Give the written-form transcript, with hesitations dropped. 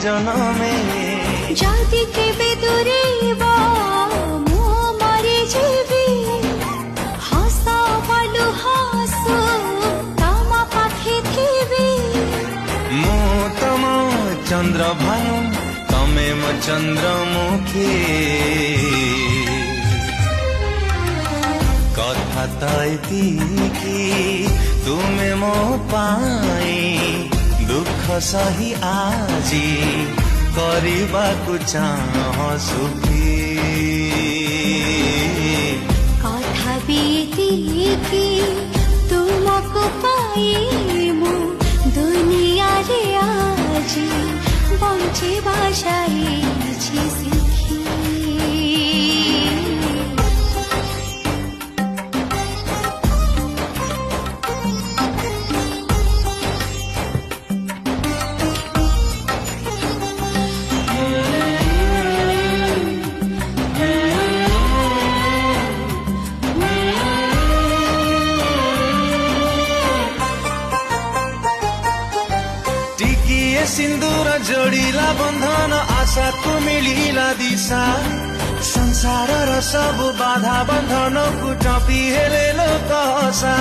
জনমে যদি কেবে দূরে মু মরি যাবি হস বলু হসু তম পাখে থিবি মু তম চন্দ্রভানু তমে মো চন্দ্রমুখী কথা তো এতিকি তুমে মো পাই দুঃখ সহি আজি କରିବାକୁ চাহ সুখী কথা বিতিকি তুমକୁ পাই মু দুনিয়ারে আজি বঞ্চিবা যাইছি শিখি टिकिए सिंदूर जोड़िला बंधन आशा को मिलिला दिशा संसार सब बाधा बंधन को टपी हेले लोक हसा